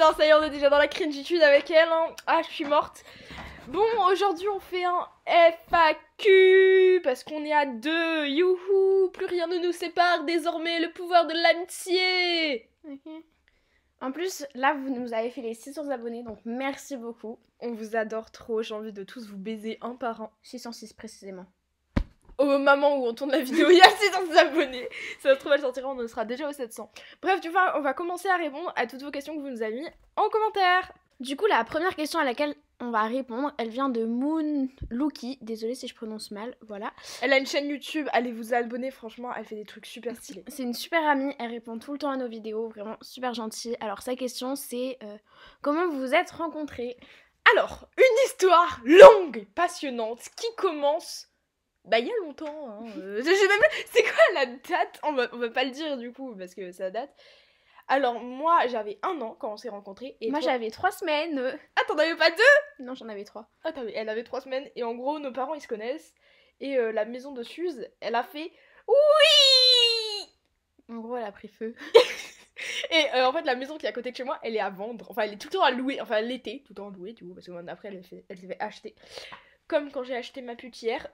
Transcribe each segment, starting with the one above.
putain, ça y est, on est déjà dans la cringitude avec elle, hein. Ah, je suis morte. Bon, aujourd'hui, on fait un FAQ, parce qu'on est à 2, youhou. Plus rien ne nous sépare, désormais, le pouvoir de l'amitié. En plus, là, vous nous avez fait les 600 abonnés, donc merci beaucoup. On vous adore trop, j'ai envie de tous vous baiser un par un. 606 précisément. Au moment où on tourne la vidéo, il y a 600 abonnés. Ça se trouve, elle sortira, on en sera déjà aux 700. Bref, tu vois, on va commencer à répondre à toutes vos questions que vous nous avez mis en commentaire. Du coup, la première question à laquelle on va répondre, elle vient de Moon Luki. Désolée si je prononce mal, voilà. Elle a une chaîne YouTube, allez vous abonner, franchement, elle fait des trucs super stylés. C'est une super amie, elle répond tout le temps à nos vidéos, vraiment super gentille. Alors sa question c'est comment vous vous êtes rencontrés? Alors, une histoire longue et passionnante qui commence... Bah il y a longtemps, hein. Je sais même pas, c'est quoi la date? On va pas le dire du coup, parce que ça date. Alors moi, j'avais 1 an quand on s'est rencontrés. Et moi toi... j'avais 3 semaines. Ah, t'en avais pas 2? Non, j'en avais 3. Ah, elle avait 3 semaines. Et en gros, nos parents, ils se connaissent. Et la maison de Suze, elle a fait... Oui. En gros, elle a pris feu. Et en fait, la maison qui est à côté de chez moi, elle est à vendre. Enfin, elle est tout le temps à louer. Enfin, elle était tout le temps à louer, du coup, parce que après, elle s'est fait acheter. Comme quand j'ai acheté ma putière.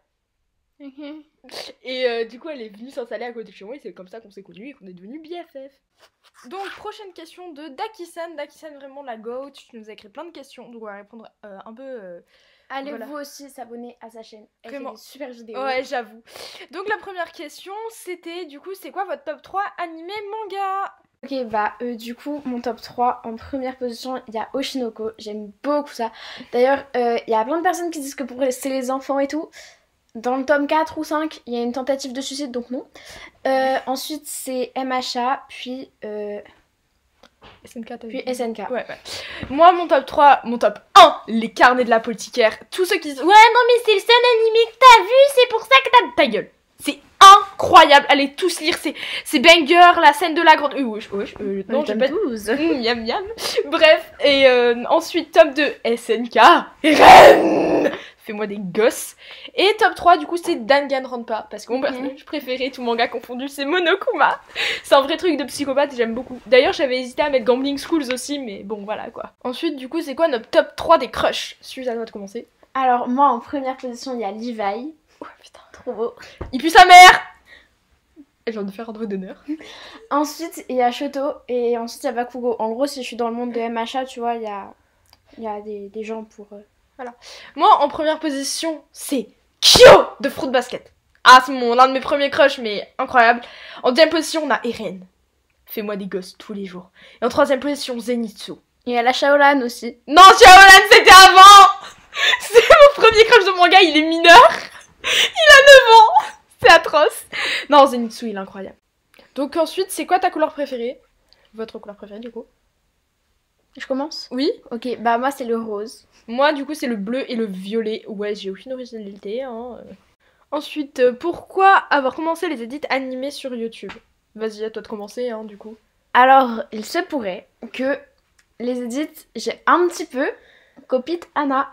Et du coup, elle est venue s'installer à côté de chez moi. Et c'est comme ça qu'on s'est connus et qu'on est devenus BFF. Donc, prochaine question de Daki-san. Daki-san, vraiment la goat. Tu nous as écrit plein de questions. Donc, on va répondre un peu... Allez voilà. vous aussi s'abonner à sa chaîne. Elle vraiment fait des super vidéos. Ouais, j'avoue. Donc, la première question, c'était du coup, c'est quoi votre top 3 animé manga? Ok, bah du coup, mon top 3, en première position, il y a Oshinoko. J'aime beaucoup ça. D'ailleurs, il y a plein de personnes qui disent que pour c'est les enfants et tout. Dans le tome 4 ou 5, il y a une tentative de suicide, donc non. Ensuite, c'est MHA, puis SNK, puis SNK. Ouais. Moi, mon top 3, mon top 1, les carnets de l'apothicaire. Tous ceux qui disent, ouais, non, mais c'est le seul animé que t'as vu, c'est pour ça que t'as... Ta gueule. C'est incroyable. Allez tous lire, c'est banger, la scène de la grande... non, j'ai pas... 12. Miam miam. Bref, et ensuite, top 2, SNK. Ren. Fais-moi des gosses. Et top 3, du coup, c'est Danganronpa. Parce que mon personnage préféré, tout manga confondu, c'est Monokuma. C'est un vrai truc de psychopathe, j'aime beaucoup. D'ailleurs, j'avais hésité à mettre Gambling Schools aussi, mais bon, voilà quoi. Ensuite, du coup, c'est quoi notre top 3 des crushs? Suis à toi de commencer. Alors, moi, en première position, il y a Levi. Oh putain, trop beau. Il pue sa mère. Et j'ai envie de faire un doigt d'honneur. Ensuite, il y a Shoto. Et ensuite, il y a Bakugo. En gros, si je suis dans le monde de MHA, tu vois, il y a des gens pour... Voilà. Moi, en première position, c'est Kyo de Fruit Basket. Ah, c'est l'un de mes premiers crushs, mais incroyable. En deuxième position, on a Eren. Fais-moi des gosses tous les jours. Et en troisième position, Zenitsu. Il y a la Shaolan aussi. Non, Shaolan, c'était avant. C'est mon premier crush de manga, il est mineur. Il a 9 ans. C'est atroce. Non, Zenitsu, il est incroyable. Donc ensuite, c'est quoi ta couleur préférée? Votre couleur préférée, du coup? Je commence? Oui. Ok, bah moi, c'est le rose. Moi, du coup, c'est le bleu et le violet. Ouais, j'ai aucune originalité. Hein. Ensuite, pourquoi avoir commencé les edits animés sur YouTube? Vas-y, à toi de commencer, hein, du coup. Alors, il se pourrait que les edits, j'ai un petit peu copié Anna.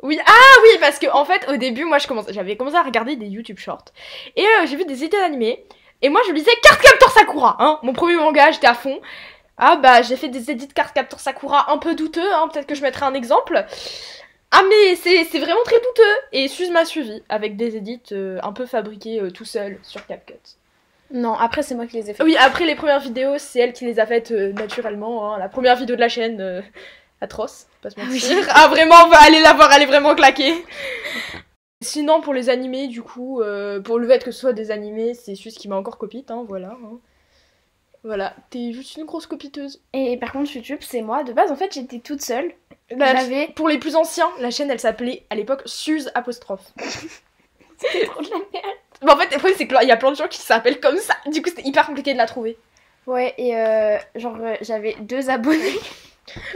Oui, ah oui, parce que en fait, au début, moi, j'avais commencé à regarder des YouTube Shorts. Et j'ai vu des edits animés. Et moi, je lisais Cardcaptor Sakura, hein. Mon premier manga, j'étais à fond. Ah bah, j'ai fait des edits Cardcaptor Sakura un peu douteux, hein. Peut-être que je mettrai un exemple. Ah mais c'est vraiment très douteux. Et Suze m'a suivi avec des edits un peu fabriqués tout seul sur CapCut. Non, après c'est moi qui les ai fait. Oui, après les premières vidéos, c'est elle qui les a faites naturellement. Hein. La première vidéo de la chaîne, atroce, pas se mentir. Oui. Ah vraiment, on va aller la voir, elle est vraiment claquée. Sinon pour les animés, du coup, pour le fait que ce soit des animés, c'est Suze qui m'a encore copite, hein, voilà. Hein. Voilà, t'es juste une grosse copiteuse. Et par contre YouTube, c'est moi. De base, en fait, j'étais toute seule. J'avais... Pour les plus anciens, la chaîne, elle s'appelait, à l'époque, Suze apostrophe. C'était trop de la merde. Mais en fait, le problème, c'est qu'il y a plein de gens qui s'appellent comme ça. Du coup, c'était hyper compliqué de la trouver. Ouais, et j'avais 2 abonnés.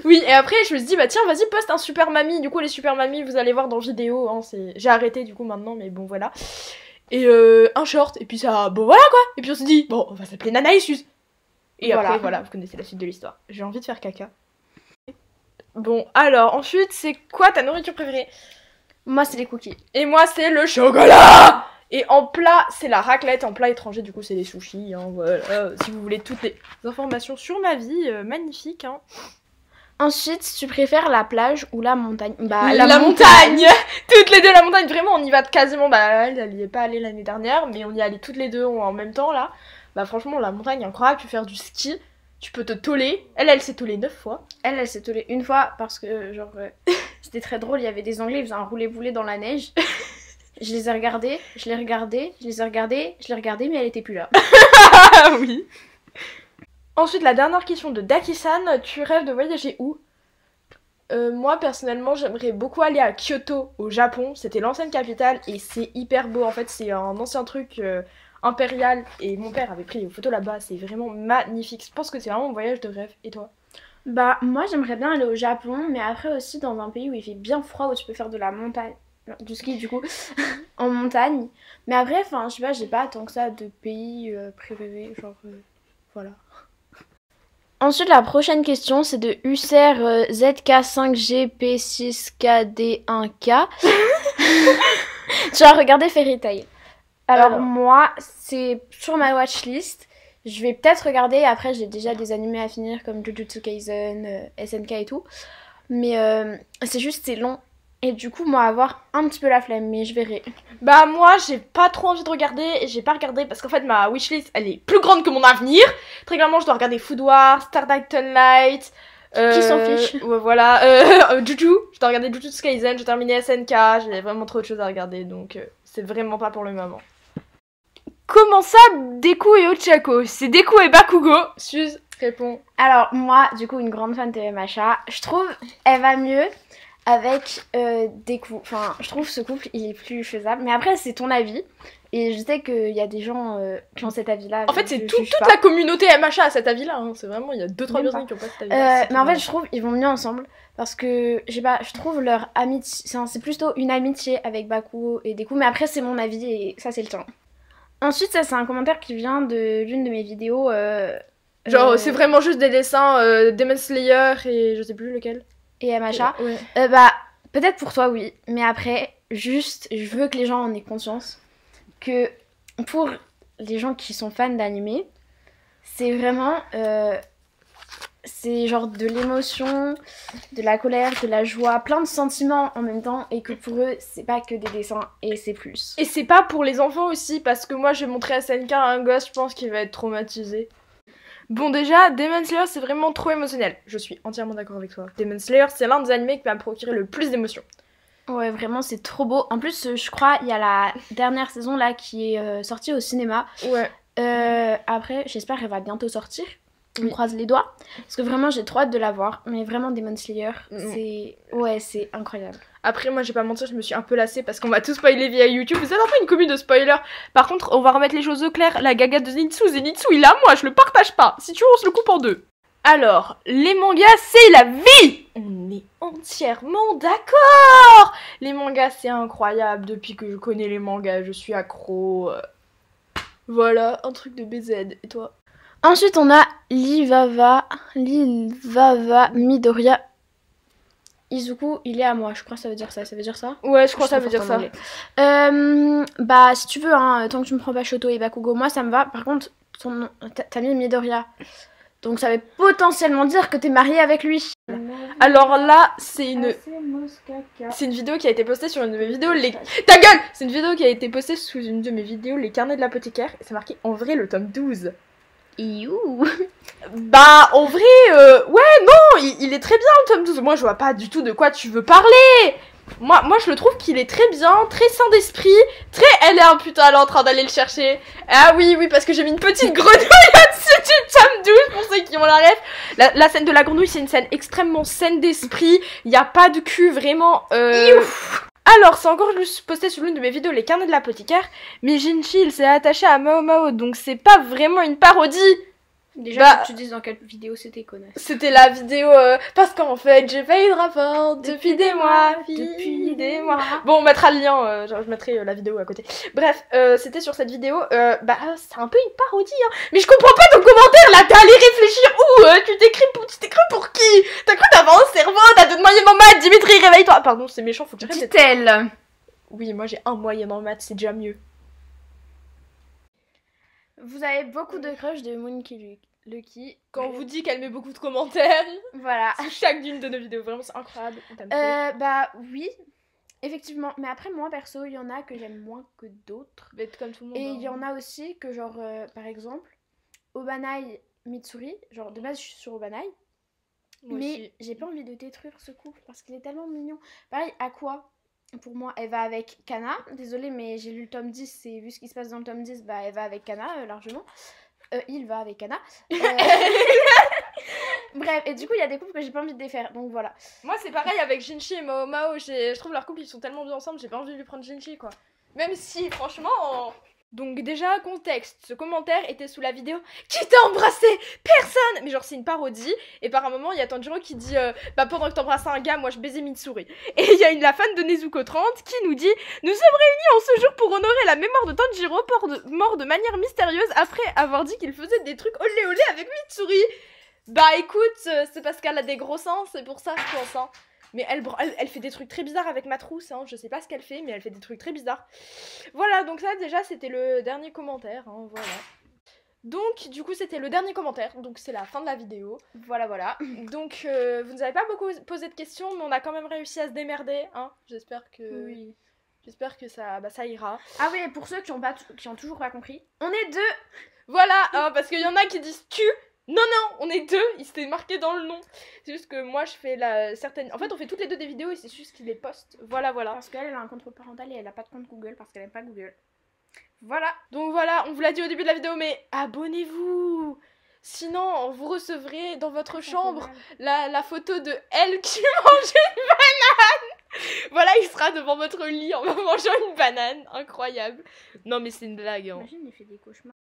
Oui, et après, je me suis dit, bah tiens, vas-y, poste un Super Mamie. Du coup, les Super Mamies, vous allez voir dans vidéo. Hein, j'ai arrêté, du coup, maintenant, mais bon, voilà. Et un short, et puis ça, bon, voilà, quoi. Et puis on s'est dit, bon, on va s'appeler Nana et Suze. Et voilà. Après, voilà, vous connaissez la suite de l'histoire. J'ai envie de faire caca. Bon, alors, ensuite, c'est quoi ta nourriture préférée? Moi, c'est les cookies. Et moi, c'est le chocolat. Et en plat, c'est la raclette. En plat étranger, du coup, c'est les sushis. Hein, voilà. Si vous voulez toutes les informations sur ma vie, magnifique. Hein. Ensuite, tu préfères la plage ou la montagne? Bah, la montagne. Toutes les deux la montagne, vraiment on y va quasiment, bah elle y est pas allée l'année dernière, mais on y est allé toutes les deux en même temps là. Bah franchement la montagne est incroyable, tu peux faire du ski, tu peux te toller. Elle s'est tollée 9 fois. Elle s'est tollée une fois parce que genre c'était très drôle, il y avait des Anglais, ils faisaient un roulé-boulé dans la neige. Je les ai regardés, je l'ai regardé, je les ai regardés, je l'ai regardée, mais elle était plus là. Ah oui. Ensuite, la dernière question de Daki-san, tu rêves de voyager où? Moi, personnellement, j'aimerais beaucoup aller à Kyoto, au Japon. C'était l'ancienne capitale et c'est hyper beau. En fait, c'est un ancien truc impérial et mon père avait pris des photos là-bas. C'est vraiment magnifique. Je pense que c'est vraiment mon voyage de rêve. Et toi? Bah, moi, j'aimerais bien aller au Japon, mais après aussi dans un pays où il fait bien froid, où tu peux faire de la montagne. Du ski, du coup, en montagne. Mais après, enfin, je sais pas, j'ai pas tant que ça de pays préférés. Genre, voilà. Ensuite, la prochaine question, c'est de Husser ZK5GP6KD1K. Tu as regardé Fairy Tail. Alors, moi, c'est sur ma watchlist. Je vais peut-être regarder. Après, j'ai déjà des animés à finir comme Jujutsu Kaisen, SNK et tout. Mais c'est juste, c'est long. Et du coup, moi, avoir un petit peu la flemme, mais je verrai. Bah moi, j'ai pas trop envie de regarder, et j'ai pas regardé parce qu'en fait, ma wishlist, elle est plus grande que mon avenir. Très clairement, je dois regarder Food Wars, Star Night Light... Qui s'en fiche? Ouais, voilà, Juju, je dois regarder Jujutsu Kaisen, j'ai terminé SNK, j'ai vraiment trop de choses à regarder, donc c'est vraiment pas pour le moment. Comment ça, Deku et Ochako? C'est Deku et Bakugo. Suze, réponds. Alors, moi, du coup, une grande fan de TMHA, je trouve elle va mieux avec Deku. Enfin, je trouve ce couple, il est plus faisable. Mais après, c'est ton avis. Et je sais qu'il y a des gens qui ont cet avis-là. En fait, c'est toute la communauté MHA à cet avis-là. Hein. C'est vraiment, il y a 2-3 personnes qui ont pas cet avis-là. Mais en fait, je trouve ils vont mieux ensemble. Parce que, je sais pas, je trouve leur amitié... C'est plutôt une amitié avec Bakugo et Deku. Mais après, c'est mon avis et ça, c'est le tien. Ensuite, ça, c'est un commentaire qui vient de l'une de mes vidéos. Genre, c'est vraiment juste des dessins Demon Slayer et je sais plus lequel. Et MHA. Ouais. Bah, peut-être pour toi, oui. Mais après, juste, je veux que les gens en aient conscience que pour les gens qui sont fans d'animé, c'est vraiment... c'est genre de l'émotion, de la colère, de la joie, plein de sentiments en même temps. Et que pour eux, c'est pas que des dessins et c'est plus. Et c'est pas pour les enfants aussi, parce que moi, je vais montrer SNK à un gosse, je pense qu'il va être traumatisé. Bon déjà, Demon Slayer c'est vraiment trop émotionnel. Je suis entièrement d'accord avec toi. Demon Slayer c'est l'un des animés qui m'a procuré le plus d'émotions. Ouais, vraiment c'est trop beau. En plus, je crois, il y a la dernière saison là qui est sortie au cinéma. Ouais. Après, j'espère qu'elle va bientôt sortir. On croise les doigts. Parce que vraiment, j'ai trop hâte de la voir. Mais vraiment, Demon Slayer, c'est... Ouais, c'est incroyable. Après, moi, j'ai pas menti, je me suis un peu lassée parce qu'on va tout spoiler via YouTube. Vous êtes un peu une commune de spoilers. Par contre, on va remettre les choses au clair. La gaga de Zenitsu il est à moi, je le partage pas. Si tu veux, on se le coupe en deux. Alors, les mangas, c'est la vie! On est entièrement d'accord! Les mangas, c'est incroyable. Depuis que je connais les mangas, je suis accro. Voilà, un truc de BZ. Et toi? Ensuite, on a Livava Midoriya. Izuku, il est à moi, je crois que ça veut dire ça. Ça veut dire ça? Ouais, je crois que ça veut dire ça. Bah, si tu veux, hein, tant que tu me prends pas Shoto et Bakugo, moi ça me va. Par contre, t'as mis Midoriya. Donc ça veut potentiellement dire que t'es mariée avec lui. Alors là, c'est une vidéo qui a été postée sur une de mes vidéos. Ta gueule! C'est une vidéo qui a été postée sous une de mes vidéos, Les Carnets de l'apothicaire. Et c'est marqué en vrai le tome 12. Iouh. Bah, en vrai, ouais, non, il est très bien le tome 12. Moi, je vois pas du tout de quoi tu veux parler. Moi, je le trouve qu'il est très bien, très sain d'esprit, très... Elle est un putain, elle est en train d'aller le chercher. Ah oui, parce que j'ai mis une petite grenouille au-dessus du tome 12, pour ceux qui ont la ref. La scène de la grenouille, c'est une scène extrêmement saine d'esprit. Il n'y a pas de cul, vraiment... Alors, c'est encore juste posté sur l'une de mes vidéos, Les Carnets de l'apothicaire, mais Jinchi, il s'est attaché à Mao Mao, donc c'est pas vraiment une parodie. Déjà, faut que tu dises dans quelle vidéo c'était, connasse. C'était la vidéo, parce qu'en fait, j'ai pas eu de rapport depuis des mois. Bon, on mettra le lien, je mettrai la vidéo à côté. Bref, c'était sur cette vidéo, c'est un peu une parodie, hein. Mais je comprends pas ton commentaire, là, t'es allé réfléchir où? Tu t'écris pour qui? T'as cru t'avais un cerveau, t'as 2 moyennes en maths, Dimitri, réveille-toi. Pardon, c'est méchant, faut que tu répètes. Dit-elle. Oui, moi j'ai 1 moyenne en maths, c'est déjà mieux. Vous avez beaucoup de crush de Moon Kiluki. Lucky. Quand on vous dit qu'elle met beaucoup de commentaires Voilà. sous chacune de nos vidéos, vraiment c'est incroyable. On t'aime trop. Bah oui, effectivement. Mais après, moi perso, il y en a que j'aime moins que d'autres. Mais comme tout le monde. Et hein. il y en a aussi que, genre, par exemple, Obanai Mitsuri, genre de base je suis sur Obanai, Moi mais aussi. j'ai pas envie de détruire ce couple parce qu'il est tellement mignon. Pareil, Aqua, pour moi, elle va avec Kana. Désolée, mais j'ai lu le tome 10 et vu ce qui se passe dans le tome 10, bah elle va avec Kana largement. Il va avec Kana. Bref, et du coup, il y a des couples que j'ai pas envie de défaire, donc voilà. Moi c'est pareil avec Jinchi et Mao Mao, je trouve leur couple ils sont tellement bien ensemble, j'ai pas envie de lui prendre Jinchi quoi. Même si franchement... Donc déjà, contexte, ce commentaire était sous la vidéo « Qui t'a embrassé? Personne !» Mais genre c'est une parodie, et par un moment il y a Tanjiro qui dit bah pendant que t'embrassais un gars, moi je baisais Mitsuri. Et il y a la fan de Nezuko 30 qui nous dit « Nous sommes réunis en ce jour pour honorer la mémoire de Tanjiro, mort de manière mystérieuse après avoir dit qu'il faisait des trucs olé olé avec Mitsuri. » Bah écoute, c'est parce qu'elle a des gros seins, c'est pour ça je pense hein. Mais elle fait des trucs très bizarres avec ma trousse, hein. Je sais pas ce qu'elle fait, mais elle fait des trucs très bizarres. Voilà, donc ça déjà c'était le dernier commentaire, hein, voilà. Donc du coup c'était le dernier commentaire, donc c'est la fin de la vidéo. Voilà, voilà. Donc vous nous avez pas beaucoup posé de questions, mais on a quand même réussi à se démerder, hein. J'espère que... Oui. J'espère que ça ira. Ah oui, et pour ceux qui ont toujours pas compris, on est deux. Voilà, hein, parce qu'il y en a qui disent tu. Non, non, on est deux, il s'était marqué dans le nom. C'est juste que moi je fais En fait on fait toutes les deux des vidéos et c'est juste qu'ils les postent. Voilà, voilà. Parce qu'elle a un compte parental et elle a pas de compte Google parce qu'elle aime pas Google. Voilà. Donc voilà, on vous l'a dit au début de la vidéo, mais abonnez-vous. Sinon, vous recevrez dans votre chambre la photo de elle qui mange une banane. Voilà, il sera devant votre lit en mangeant une banane. Incroyable. Non mais c'est une blague. Hein. Imagine, il fait des cauchemars.